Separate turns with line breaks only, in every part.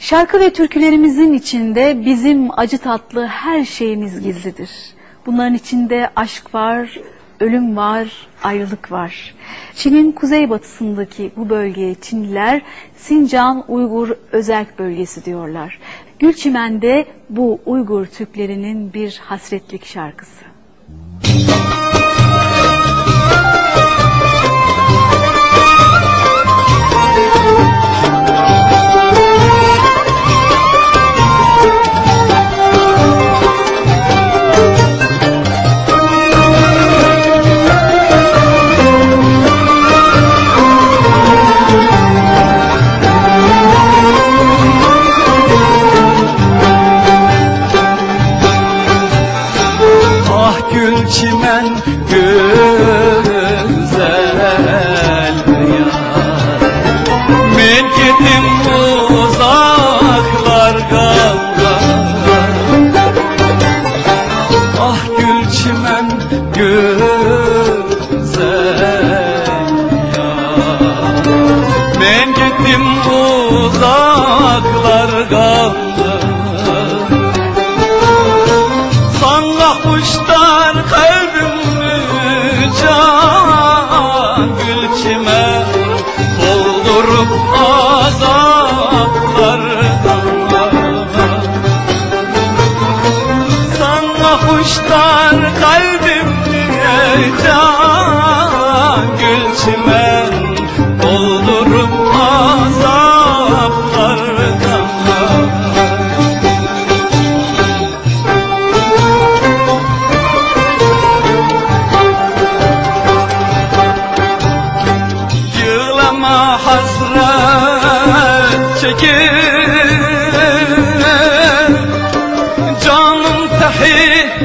Şarkı ve türkülerimizin içinde bizim acı tatlı her şeyimiz gizlidir. Bunların içinde aşk var, ölüm var, ayrılık var. Çin'in kuzeybatısındaki bu bölgeye Çinliler Sincan Uygur Özerk Bölgesi diyorlar. Gülçimen'de bu Uygur Türklerinin bir hasretlik şarkısı.
Çimen güzel yar, men ketim uzaklarga. Ah gül çimen güzel yar, men ketim uzaklarga. Sana kuşlar kalbimni can gülçime doldurup azaplardan. Sana kuşlar kalbimni can gülçime doldurup azaplardan. Hasret çekir canım tahitendedir,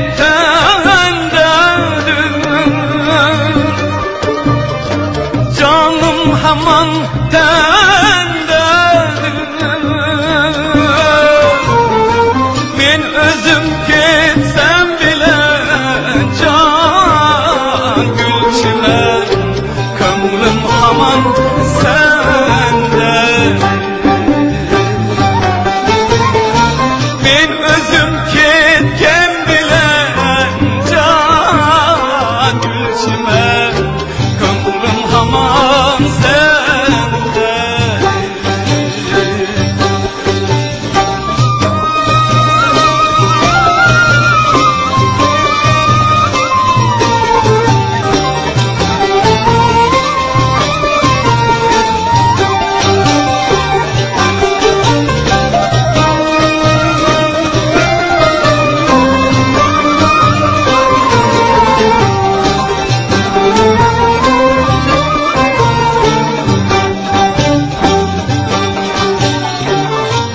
canım hemen tendedir. Men özüm ketsem bile can gülçime, könglim hemen sende. Men özüm ketken bilen can gülçime, könglim hamam sende.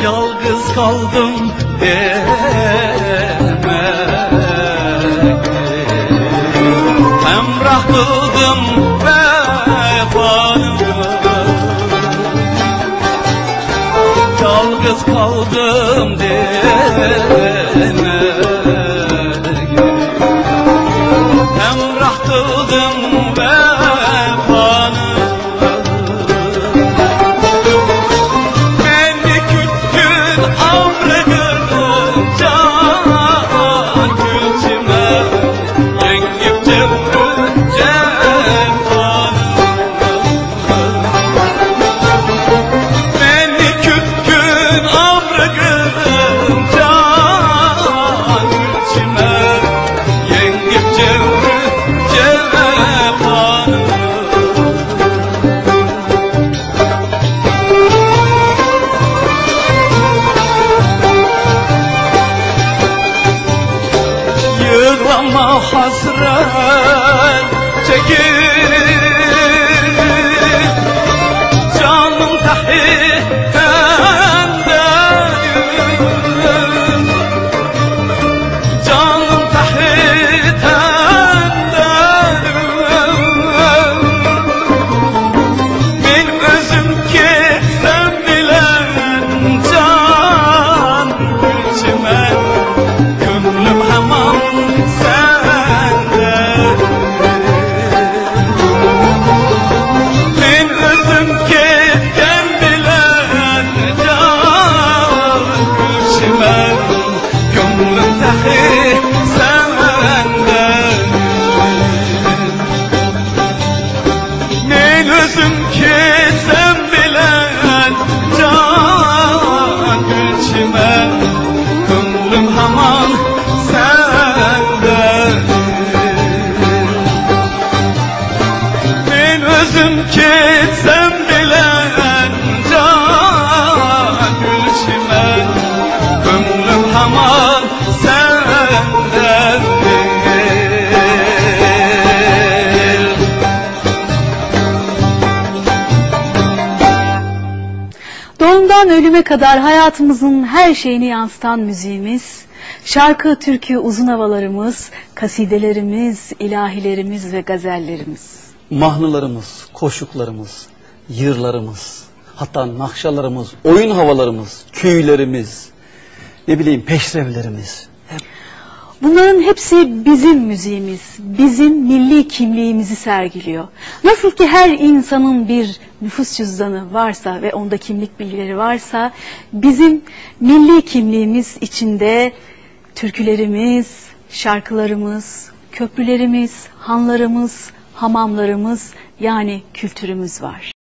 Yalnız kaldım demek, emrah kıldım vefanı. Yalnız kaldım demek, emrah kıldım vefanı.
Doğumdan ölüme kadar hayatımızın her şeyini yansıtan müziğimiz, şarkı, türkü, uzun havalarımız, kasidelerimiz, ilahilerimiz ve gazellerimiz.
Mahnularımız, koşuklarımız, yığırlarımız, hatta nakşalarımız, oyun havalarımız, küylerimiz, peşrevlerimiz.
Bunların hepsi bizim müziğimiz, bizim milli kimliğimizi sergiliyor. Nasıl ki her insanın bir nüfus cüzdanı varsa ve onda kimlik bilgileri varsa, bizim milli kimliğimiz içinde türkülerimiz, şarkılarımız, köprülerimiz, hanlarımız, hamamlarımız yani kültürümüz var.